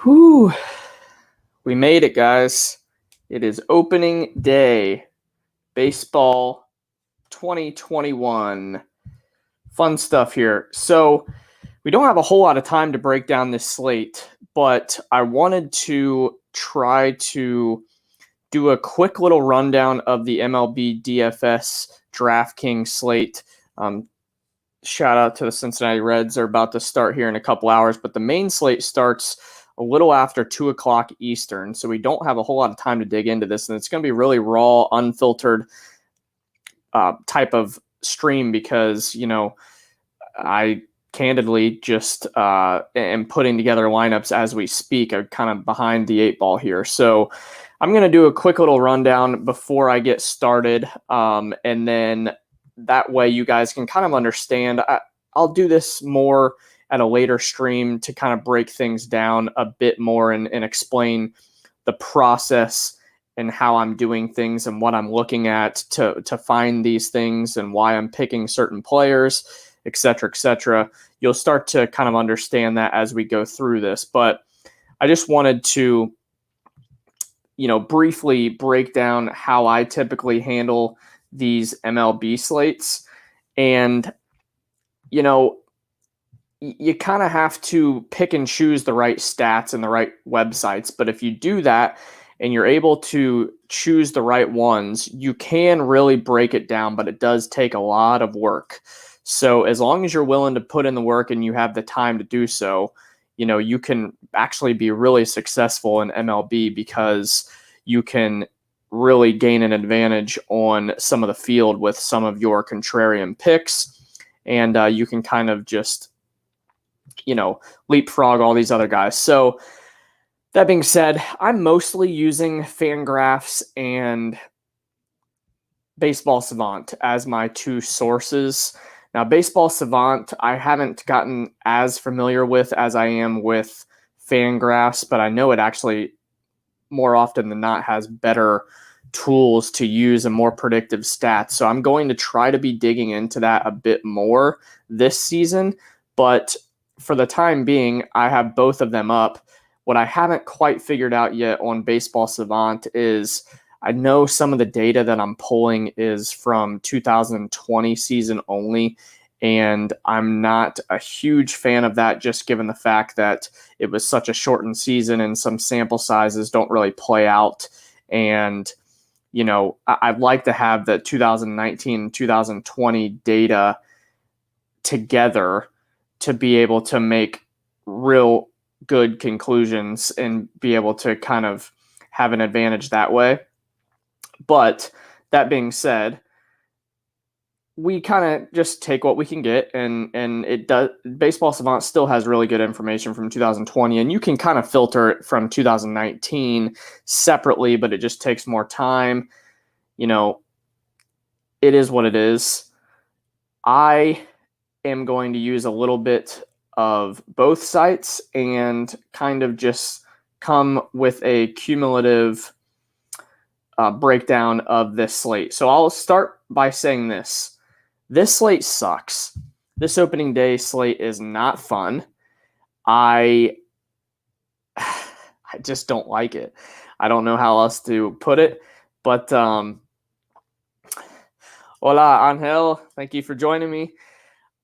Whew. We made it, guys. It is opening day. Baseball 2021. Fun stuff here. So we don't have a whole lot of time to break down this slate, but I wanted to try to do a quick little rundown of the MLB-DFS DraftKings slate. Shout out to the Cincinnati Reds. They're about to start here in a couple hours, but the main slate starts a little after 2 o'clock Eastern, so we don't have a whole lot of time to dig into this, and it's going to be really raw, unfiltered type of stream because, I candidly just am putting together lineups as we speak. I'm kind of behind the 8 ball here. So I'm going to do a quick little rundown before I get started, and then that way you guys can kind of understand. I'll do this more at a later stream to kind of break things down a bit more and explain the process and how I'm doing things and what I'm looking at to find these things and why I'm picking certain players, et cetera, et cetera. You'll start to kind of understand that as we go through this. But I just wanted to, briefly break down how I typically handle these MLB slates. And, you kind of have to pick and choose the right stats and the right websites. But if you do that and you're able to choose the right ones, you can really break it down, but it does take a lot of work. So as long as you're willing to put in the work and you have the time to do so, you can actually be really successful in MLB because you can really gain an advantage on some of the field with some of your contrarian picks. And you can kind of just, leapfrog all these other guys. So that being said, I'm mostly using Fangraphs and Baseball Savant as my 2 sources. Now, Baseball Savant, I haven't gotten as familiar with as I am with Fangraphs, but I know it actually more often than not has better tools to use and more predictive stats. So I'm going to try to be digging into that a bit more this season, but for the time being, I have both of them up. What I haven't quite figured out yet on Baseball Savant is I know some of the data that I'm pulling is from 2020 season only, and I'm not a huge fan of that just given the fact that it was such a shortened season and some sample sizes don't really play out. And, I'd like to have the 2019 and 2020 data together to be able to make real good conclusions and be able to kind of have an advantage that way. But that being said, we kind of just take what we can get, and it does. Baseball Savant still has really good information from 2020, and you can kind of filter it from 2019 separately, but it just takes more time. It is what it is. I am going to use a little bit of both sites and kind of just come with a cumulative breakdown of this slate. So I'll start by saying this. This slate sucks. This opening day slate is not fun. I just don't like it. I don't know how else to put it, but hola, Angel. Thank you for joining me.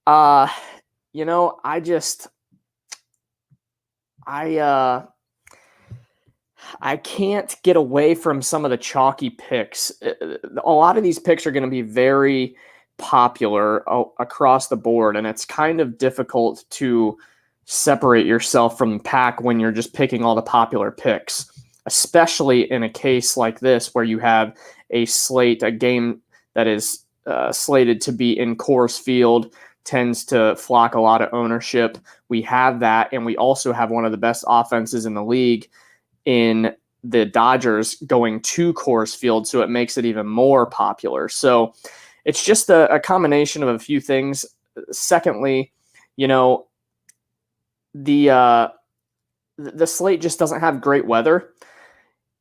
I can't get away from some of the chalky picks. A lot of these picks are going to be very popular across the board, and it's kind of difficult to separate yourself from the pack when you're just picking all the popular picks, especially in a case like this where you have a game that is slated to be in Coors Field, tends to flock a lot of ownership. We have that, and we also have one of the best offenses in the league in the Dodgers going to Coors Field, so it makes it even more popular. So it's just a combination of a few things. Secondly, the slate just doesn't have great weather.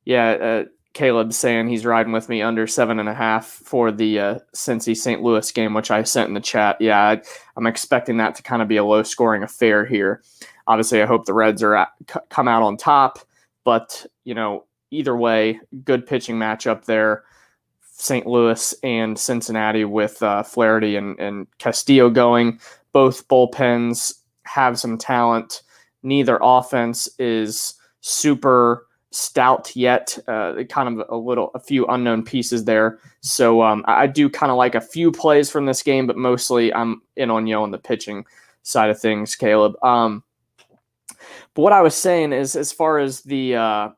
Yeah, Caleb saying he's riding with me under 7.5 for the Cincy St. Louis game, which I sent in the chat. Yeah, I'm expecting that to kind of be a low-scoring affair here. Obviously, I hope the Reds come out on top, but either way, good pitching matchup there. St. Louis and Cincinnati with Flaherty and Castillo going. Both bullpens have some talent. Neither offense is super stout yet. Kind of a few unknown pieces there. So I do kind of like a few plays from this game, but mostly I'm in on on the pitching side of things, Caleb. But what I was saying is, as far as the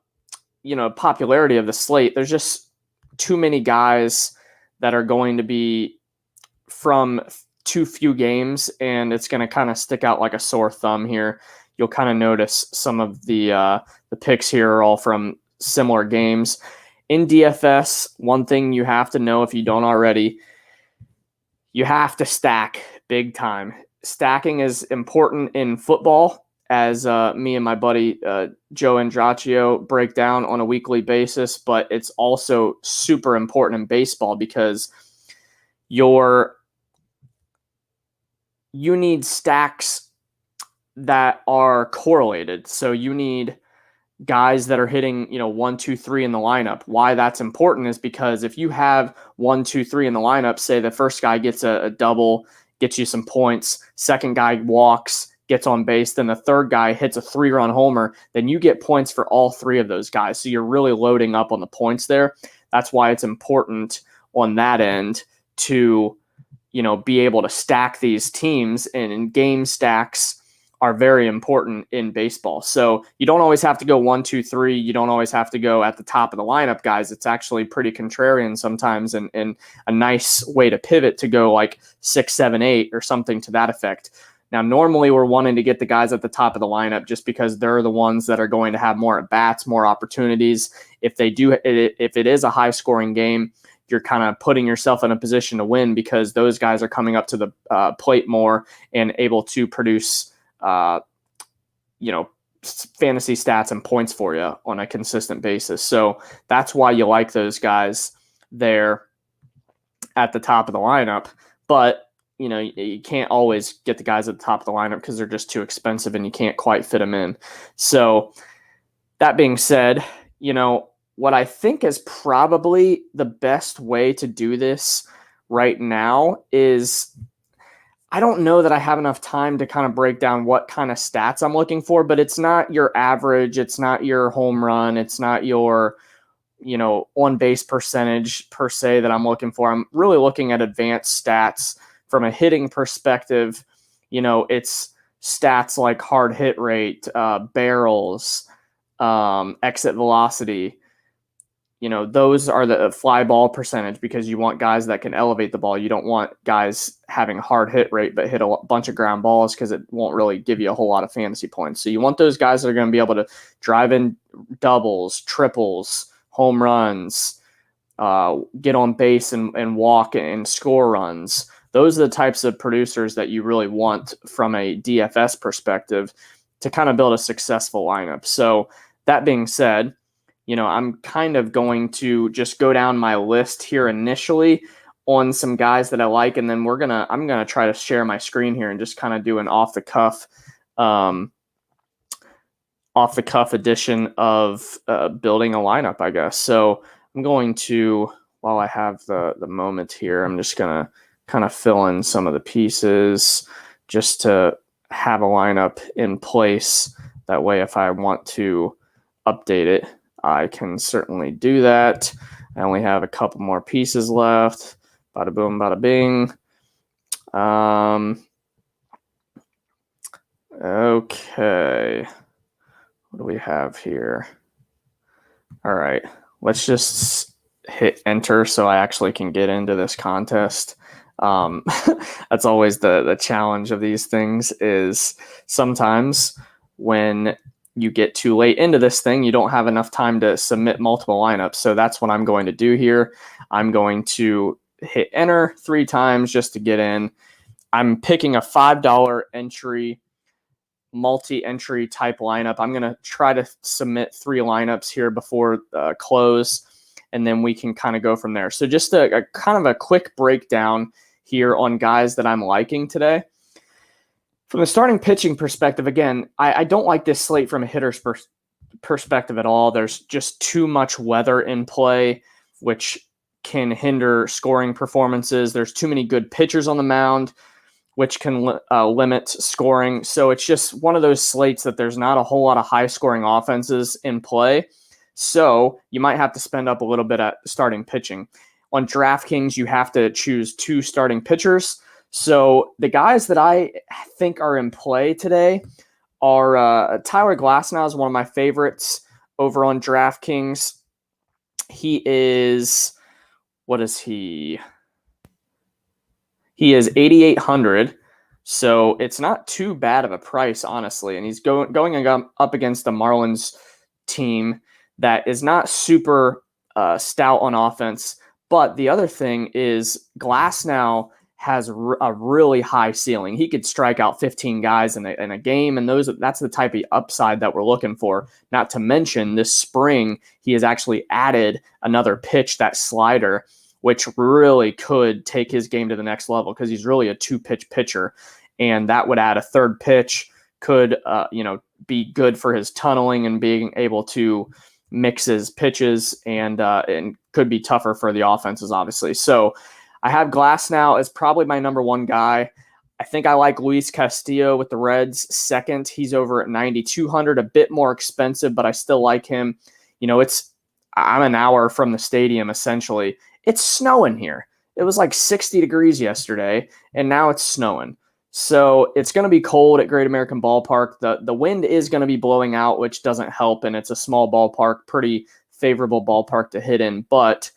popularity of the slate, there's just too many guys that are going to be from too few games, and it's going to kind of stick out like a sore thumb here. You'll kind of notice some of the picks here are all from similar games. In DFS, one thing you have to know if you don't already, you have to stack big time. Stacking is important in football, as me and my buddy Joe Andraccio break down on a weekly basis, but it's also super important in baseball because you need stacks that are correlated. So you need guys that are hitting 1, 2, 3 in the lineup. Why that's important is because if you have 1, 2, 3 in the lineup, say the first guy gets a double, gets you some points, second guy walks, gets on base, then the third guy hits a 3-run homer, then you get points for all 3 of those guys. So you're really loading up on the points there. That's why it's important on that end to, be able to stack these teams, and game stacks are very important in baseball. So you don't always have to go 1, 2, 3. You don't always have to go at the top of the lineup, guys. It's actually pretty contrarian sometimes, and a nice way to pivot to go like 6, 7, 8 or something to that effect. Now, normally we're wanting to get the guys at the top of the lineup just because they're the ones that are going to have more at-bats, more opportunities. If it is a high-scoring game, you're kind of putting yourself in a position to win because those guys are coming up to the plate more and able to produce, fantasy stats and points for you on a consistent basis. So that's why you like those guys there at the top of the lineup. But you can't always get the guys at the top of the lineup because they're just too expensive and you can't quite fit them in. So that being said, what I think is probably the best way to do this right now is, I don't know that I have enough time to kind of break down what kind of stats I'm looking for, but it's not your average. It's not your home run. It's not your, on base percentage per se that I'm looking for. I'm really looking at advanced stats from a hitting perspective. It's stats like hard hit rate, barrels, exit velocity. Those are the fly ball percentage, because you want guys that can elevate the ball. You don't want guys having hard hit rate but hit a bunch of ground balls, because it won't really give you a whole lot of fantasy points. So you want those guys that are going to be able to drive in doubles, triples, home runs, get on base and walk and score runs. Those are the types of producers that you really want from a DFS perspective to kind of build a successful lineup. So that being said, I'm kind of going to just go down my list here initially on some guys that I like, and then I'm gonna try to share my screen here and just kind of do an off the cuff edition of building a lineup, I guess. So I'm going to, while I have the moment here, I'm just gonna kind of fill in some of the pieces just to have a lineup in place. That way, if I want to update it, I can certainly do that. I only have a couple more pieces left. Bada boom, bada bing. Okay. What do we have here? All right. Let's just hit enter so I actually can get into this contest. That's always the challenge of these things, is sometimes when you get too late into this thing, you don't have enough time to submit multiple lineups. So that's what I'm going to do here. I'm going to hit enter 3 times just to get in. I'm picking a $5 entry, multi-entry type lineup. I'm going to try to submit 3 lineups here before close. and then we can kind of go from there. So just a kind of a quick breakdown here on guys that I'm liking today. From the starting pitching perspective, again, I don't like this slate from a hitter's perspective at all. There's just too much weather in play, which can hinder scoring performances. There's too many good pitchers on the mound, which can limit scoring. So it's just one of those slates that there's not a whole lot of high-scoring offenses in play. So you might have to spend up a little bit at starting pitching. On DraftKings, you have to choose 2 starting pitchers. So the guys that I think are in play today are Tyler Glasnow is one of my favorites over on DraftKings. He is, what is he? He is 8,800, so it's not too bad of a price, honestly. And he's going up against the Marlins team that is not super stout on offense. But the other thing is Glasnow has a really high ceiling. He could strike out 15 guys in a game, and that's the type of upside that we're looking for. Not to mention this spring, he has actually added another pitch, that slider, which really could take his game to the next level because he's really a 2-pitch pitcher, and that would add a third pitch, could be good for his tunneling and being able to mix his pitches, and could be tougher for the offenses, obviously. So I have Glasnow as probably my number 1 guy. I think I like Luis Castillo with the Reds second. He's over at 9,200, a bit more expensive, but I still like him. I'm an hour from the stadium, essentially. It's snowing here. It was like 60 degrees yesterday, and now it's snowing. So it's going to be cold at Great American Ballpark. The wind is going to be blowing out, which doesn't help, and it's a small ballpark, pretty favorable ballpark to hit in. But,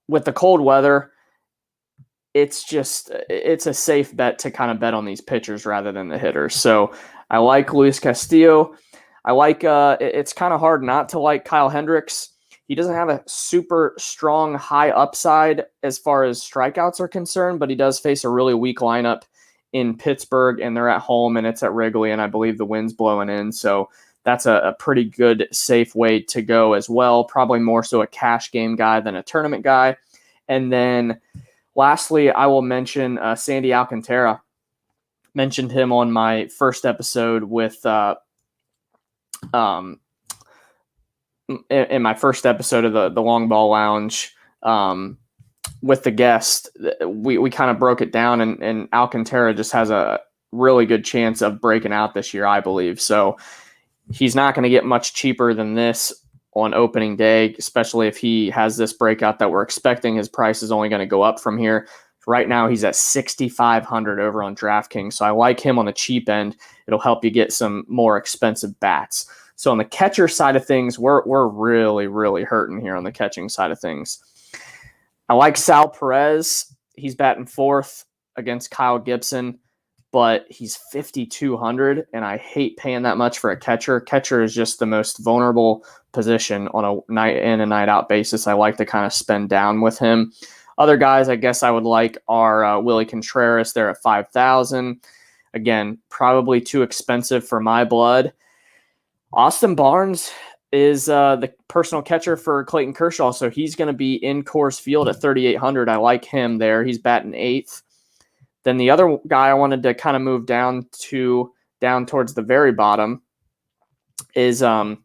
with the cold weather, it's a safe bet to kind of bet on these pitchers rather than the hitters. So I like Luis Castillo. I like it's kind of hard not to like Kyle Hendricks. He doesn't have a super strong high upside as far as strikeouts are concerned, but he does face a really weak lineup in Pittsburgh, and they're at home, and it's at Wrigley, and I believe the wind's blowing in. So that's a pretty good, safe way to go as well. Probably more so a cash game guy than a tournament guy. And then lastly, I will mention Sandy Alcantara. Mentioned him on my first episode with in my first episode of the Longball Lounge with the guest. We kind of broke it down, and Alcantara just has a really good chance of breaking out this year, I believe. So he's not going to get much cheaper than this on opening day, especially if he has this breakout that we're expecting. His price is only going to go up from here. Right now, he's at 6,500 over on DraftKings, so I like him on the cheap end. It'll help you get some more expensive bats. So on the catcher side of things, we're really, really hurting here on the catching side of things. I like Sal Perez. He's batting 4th against Kyle Gibson, but he's 5,200, and I hate paying that much for a catcher. Catcher is just the most vulnerable position on a night in and night out basis. I like to kind of spend down with him. Other guys I guess I would like are Willie Contreras. They're at 5,000. Again, probably too expensive for my blood. Austin Barnes is the personal catcher for Clayton Kershaw, so he's going to be in Coors Field at 3,800. I like him there. He's batting 8th. Then the other guy I wanted to kind of move down towards the very bottom is Victor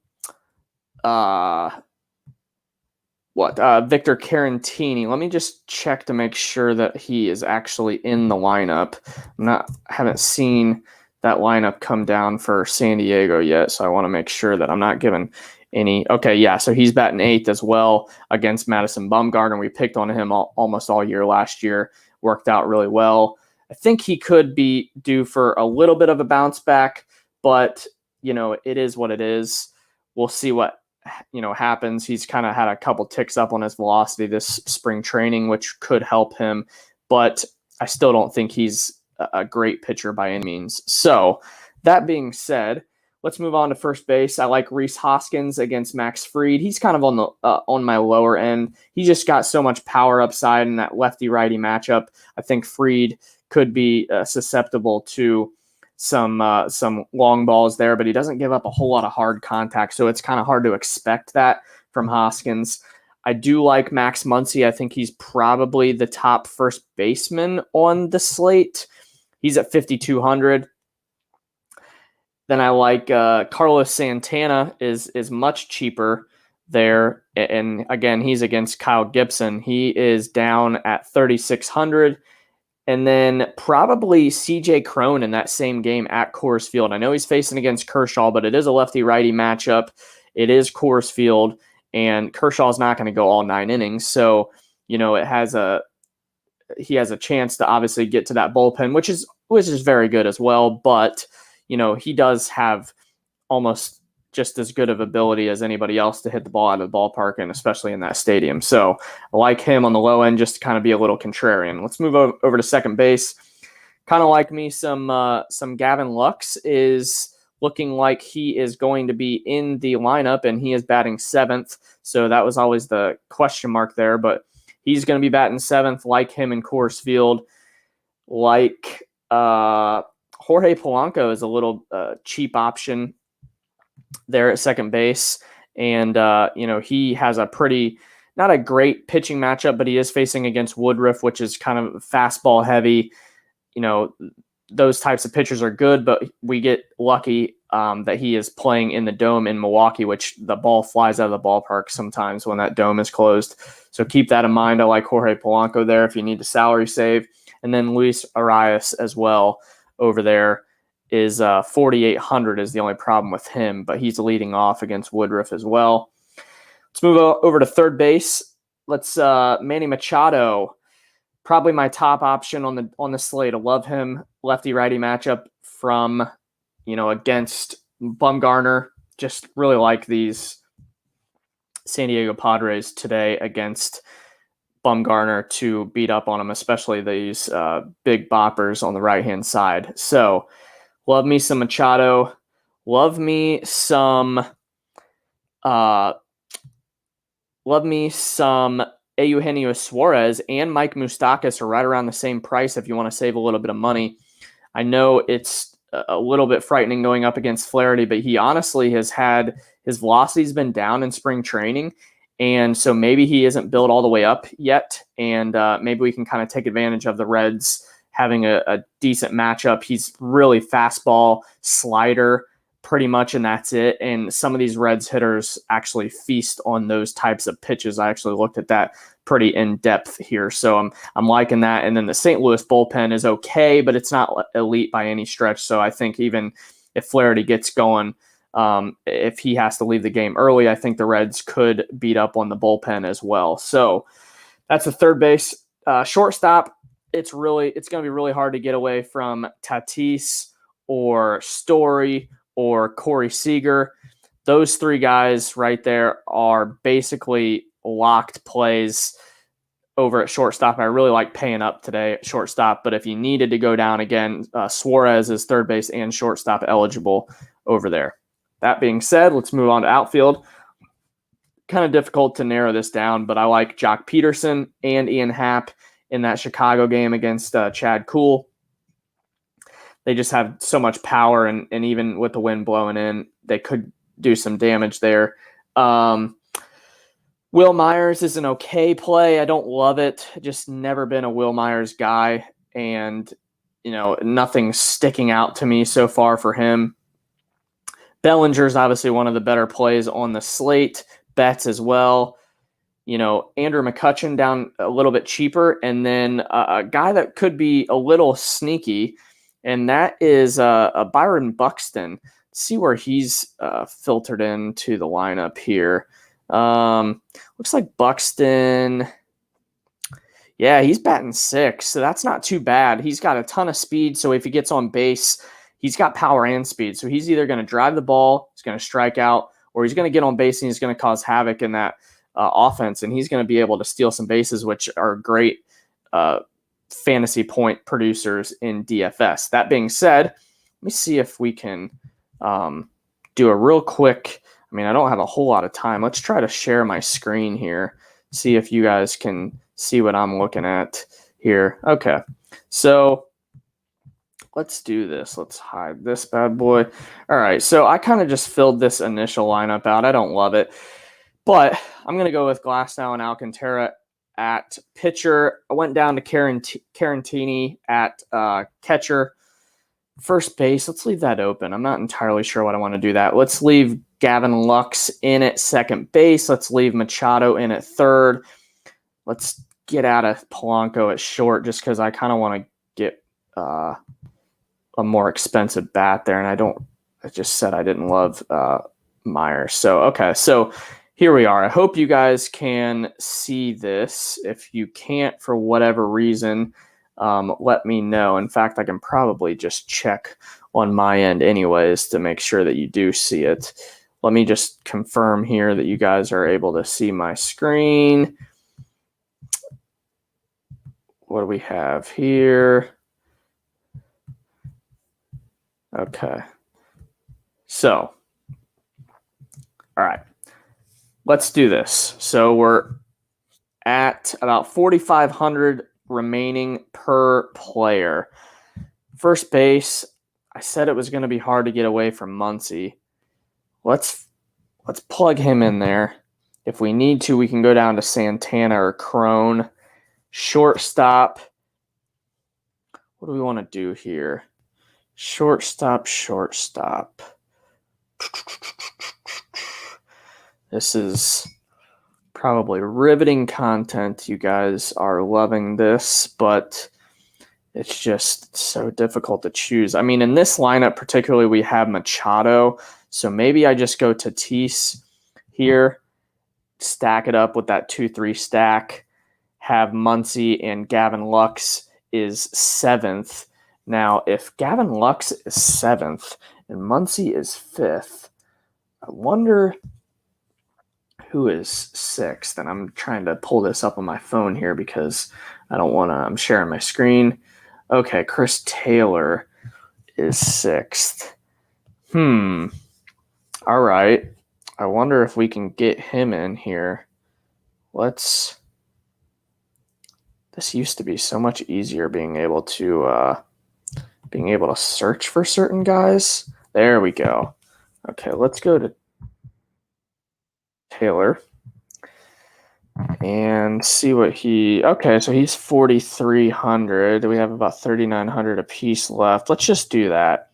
Carantini. Let me just check to make sure that he is actually in the lineup. I haven't seen that lineup come down for San Diego yet, so I want to make sure that I'm not giving any. Okay, yeah, so he's batting 8th as well against Madison Bumgarner. We picked on him almost all year last year. Worked out really well. I think he could be due for a little bit of a bounce back, but, it is what it is. We'll see what, happens. He's kind of had a couple ticks up on his velocity this spring training, which could help him, but I still don't think he's a great pitcher by any means. So that being said, let's move on to first base. I like Rhys Hoskins against Max Fried. He's kind of on my lower end. He just got so much power upside in that lefty-righty matchup. I think Fried could be susceptible to some long balls there, but he doesn't give up a whole lot of hard contact, so it's kind of hard to expect that from Hoskins. I do like Max Muncy. I think he's probably the top first baseman on the slate. He's at 5,200. Then I like Carlos Santana is much cheaper there. And again, he's against Kyle Gibson. He is down at 3,600. And then probably CJ Cron in that same game at Coors Field. I know he's facing against Kershaw, but it is a lefty-righty matchup. It is Coors Field, and Kershaw's not going to go all 9 innings. So, he has a chance to obviously get to that bullpen, which is very good as well. But, he does have almost just as good of ability as anybody else to hit the ball out of the ballpark, and especially in that stadium. So I like him on the low end just to kind of be a little contrarian. Let's move over to second base. Kind of like me, some Gavin Lux is looking like he is going to be in the lineup, and he is batting 7th. So that was always the question mark there, but he's going to be batting 7th, like him in Coors Field. Like Jorge Polanco is a little cheap option there at second base. And, he has a pretty, not a great pitching matchup, but he is facing against Woodruff, which is kind of fastball heavy. Those types of pitchers are good, but we get lucky that he is playing in the dome in Milwaukee, which the ball flies out of the ballpark sometimes when that dome is closed. So keep that in mind. I like Jorge Polanco there if you need to salary save. And then Luis Arias as well over there is 4,800 is the only problem with him, but he's leading off against Woodruff as well. Let's move over to third base. Let's Manny Machado, probably my top option on the slate. I love him. Lefty-righty matchup from, against Bumgarner. Just really like these San Diego Padres today against Bumgarner to beat up on them, especially these big boppers on the right-hand side. So love me some Machado. Love me some Eugenio Suarez, and Mike Moustakas are right around the same price if you want to save a little bit of money. I know it's a little bit frightening going up against Flaherty, but he honestly has had his velocity's been down in spring training. And so maybe he isn't built all the way up yet. And maybe we can kind of take advantage of the Reds having a decent matchup. He's really fastball, slider, pretty much, and that's it. And some of these Reds hitters actually feast on those types of pitches. I actually looked at that pretty in depth here. So I'm liking that. And then the St. Louis bullpen is okay, but it's not elite by any stretch. So I think even if Flaherty gets going, if he has to leave the game early, I think the Reds could beat up on the bullpen as well. So that's the third base. Shortstop, it's going to be really hard to get away from Tatis or Story or Corey Seager. Those three guys right there are basically locked plays over at shortstop. I really like paying up today at shortstop, but if you needed to go down again, Suarez is third base and shortstop eligible over there. That being said, let's move on to outfield. Kind of difficult to narrow this down, but I like Jock Peterson and Ian Happ in that Chicago game against Chad Kuhl. They just have so much power, and even with the wind blowing in, they could do some damage there. Will Myers is an okay play. I don't love it. Just never been a Will Myers guy, and nothing's sticking out to me so far for him. Bellinger is obviously one of the better plays on the slate. Betts as well. Andrew McCutchen down a little bit cheaper, and then a guy that could be a little sneaky, and that is Byron Buxton. Let's see where he's filtered into the lineup here. Looks like Buxton. Yeah, he's batting 6, so that's not too bad. He's got a ton of speed, so if he gets on base, he's got power and speed. So he's either going to drive the ball, he's going to strike out, or he's going to get on base and he's going to cause havoc in that offense, and he's going to be able to steal some bases, which are great fantasy point producers in DFS. That being said, let me see if we can do a real quick. I don't have a whole lot of time. Let's try to share my screen here, see if you guys can see what I'm looking at here. Okay, so let's do this. Let's hide this bad boy. All right, so I kind of just filled this initial lineup out. I don't love it. But I'm going to go with Glasnow and Alcantara at pitcher. I went down to Carantini at catcher. First base, let's leave that open. I'm not entirely sure what I want to do that. Let's leave Gavin Lux in at second base. Let's leave Machado in at third. Let's get out of Polanco at short just because I kind of want to get a more expensive bat there. And I just said I didn't love Myers. So, okay. So here we are. I hope you guys can see this. If you can't for whatever reason, let me know. In fact, I can probably just check on my end anyways to make sure that you do see it. Let me just confirm here that you guys are able to see my screen. What do we have here? Okay. So, all right. Let's do this. So we're at about 4,500 remaining per player. First base, I said it was going to be hard to get away from Muncy. Let's plug him in there. If we need to, we can go down to Santana or Crone. Shortstop. What do we want to do here? Shortstop. This is probably riveting content. You guys are loving this, but it's just so difficult to choose. I mean, in this lineup particularly, we have Machado, so maybe I just go Tatis here, stack it up with that 2-3 stack, have Muncy and Gavin Lux is 7th. Now, if Gavin Lux is 7th and Muncy is 5th, I wonder who is 6th. And I'm trying to pull this up on my phone here because I don't want to, I'm sharing my screen. Okay, Chris Taylor is 6th. All right. I wonder if we can get him in here. This used to be so much easier being able to search for certain guys. There we go. Okay, let's go to Taylor and see what okay, so he's 4,300. We have about 3,900 a piece left. Let's just do that.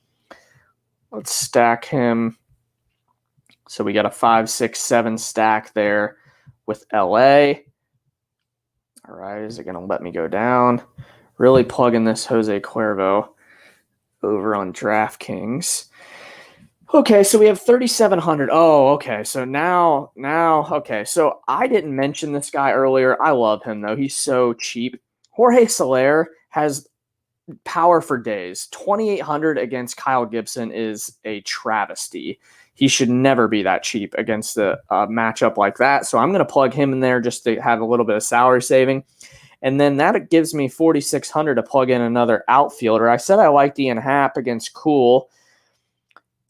Let's stack him. So we got a 5, 6, 7 stack there with LA. All right, is it going to let me go down? Really plugging this Jose Cuervo over on DraftKings. Okay, so we have 3,700. Oh, okay. So now, okay. So I didn't mention this guy earlier. I love him, though. He's so cheap. Jorge Soler has power for days. 2,800 against Kyle Gibson is a travesty. He should never be that cheap against a matchup like that. So I'm going to plug him in there just to have a little bit of salary saving. And then that gives me 4,600 to plug in another outfielder. I said I liked Ian Happ against Cool.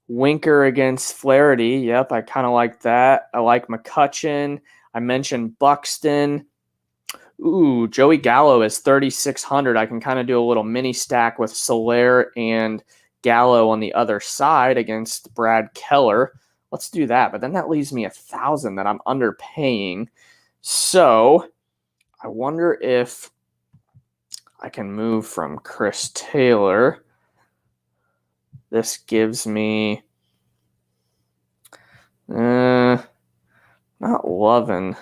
Winker against Flaherty. Yep, I kind of like that. I like McCutchen. I mentioned Buxton. Ooh, Joey Gallo is 3,600. I can kind of do a little mini stack with Soler and Gallo on the other side against Brad Keller. Let's do that. But then that leaves me 1,000 that I'm underpaying. So I wonder if I can move from Chris Taylor. This gives me not loving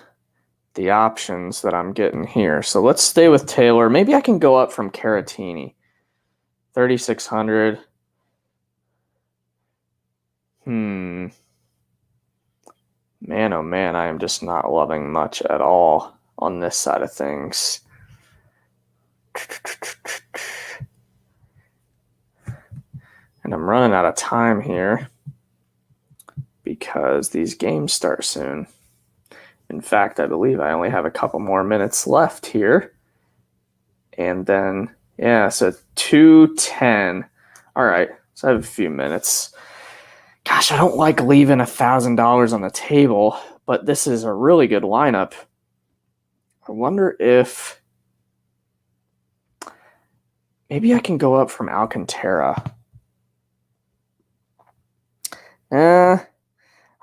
the options that I'm getting here. So let's stay with Taylor. Maybe I can go up from Caratini. 3,600. Man, oh man, I am just not loving much at all on this side of things. And I'm running out of time here because these games start soon. In fact, I believe I only have a couple more minutes left here. And then, yeah, so 2:10. All right, so I have a few minutes. Gosh, I don't like leaving $1,000 on the table, but this is a really good lineup. I wonder if maybe I can go up from Alcantara.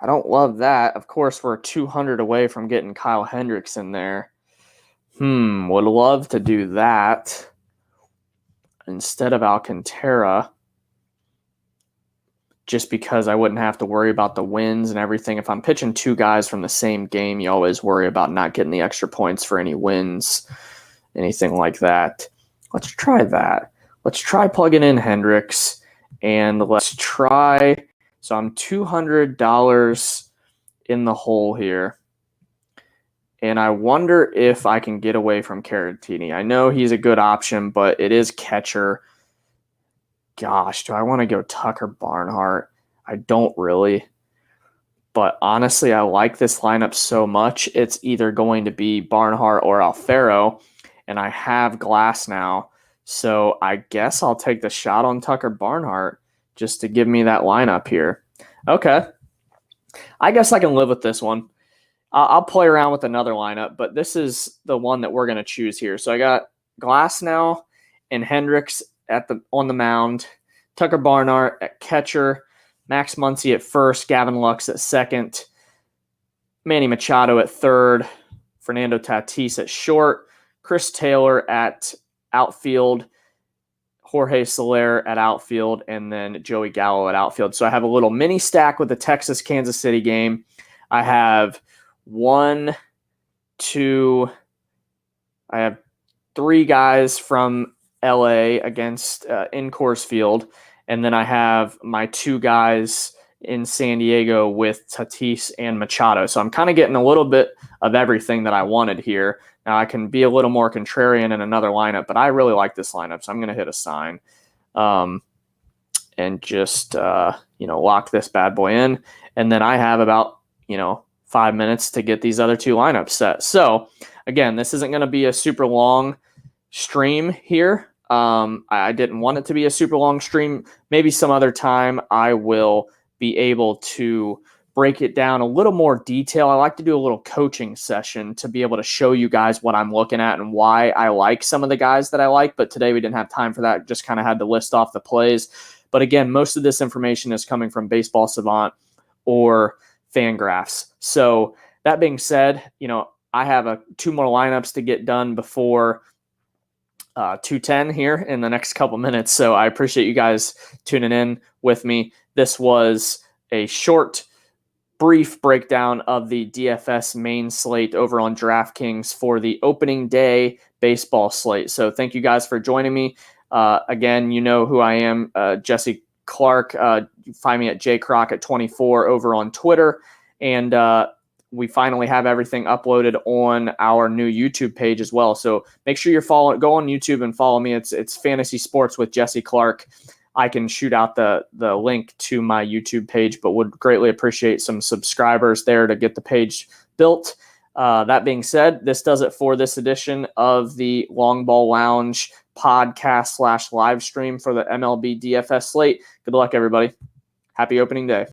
I don't love that. Of course, we're 200 away from getting Kyle Hendricks in there. Would love to do that instead of Alcantara, just because I wouldn't have to worry about the wins and everything. If I'm pitching two guys from the same game, you always worry about not getting the extra points for any wins, anything like that. Let's try that. Let's try plugging in Hendricks, and let's try. So I'm $200 in the hole here. And I wonder if I can get away from Caratini. I know he's a good option, but it is catcher. Gosh, do I want to go Tucker Barnhart? I don't really. But honestly, I like this lineup so much. It's either going to be Barnhart or Alfaro. And I have Glass now. So I guess I'll take the shot on Tucker Barnhart just to give me that lineup here. Okay. I guess I can live with this one. I'll play around with another lineup, but this is the one that we're going to choose here. So I got Glass now and Hendricks on the mound, Tucker Barnhart at catcher, Max Muncy at first, Gavin Lux at second, Manny Machado at third, Fernando Tatis at short, Chris Taylor at outfield, Jorge Soler at outfield, and then Joey Gallo at outfield. So I have a little mini stack with the Texas-Kansas City game. I have I have three guys from LA against in Coors Field, and then I have my two guys in San Diego with Tatis and Machado. So I'm kind of getting a little bit of everything that I wanted here. Now I can be a little more contrarian in another lineup, but I really like this lineup, so I'm going to hit assign and just lock this bad boy in. And then I have about 5 minutes to get these other two lineups set. So again, this isn't going to be a super long stream here. I didn't want it to be a super long stream. Maybe some other time I will be able to break it down a little more detail. I like to do a little coaching session to be able to show you guys what I'm looking at and why I like some of the guys that I like. But today we didn't have time for that. Just kind of had to list off the plays. But again, most of this information is coming from Baseball Savant or Fangraphs. So that being said, I have two more lineups to get done before 2:10 here in the next couple minutes. So I appreciate you guys tuning in with me. This was a short, brief breakdown of the DFS main slate over on DraftKings for the opening day baseball slate. So thank you guys for joining me. Again, you know who I am, Jesse Clark. You find me at jcroc@24 over on Twitter. And we finally have everything uploaded on our new YouTube page as well. So make sure you're go on YouTube and follow me. It's Fantasy Sports with Jesse Clark. I can shoot out the link to my YouTube page, but would greatly appreciate some subscribers there to get the page built. That being said, this does it for this edition of the Longball Lounge podcast / live stream for the MLB-DFS slate. Good luck, everybody. Happy opening day.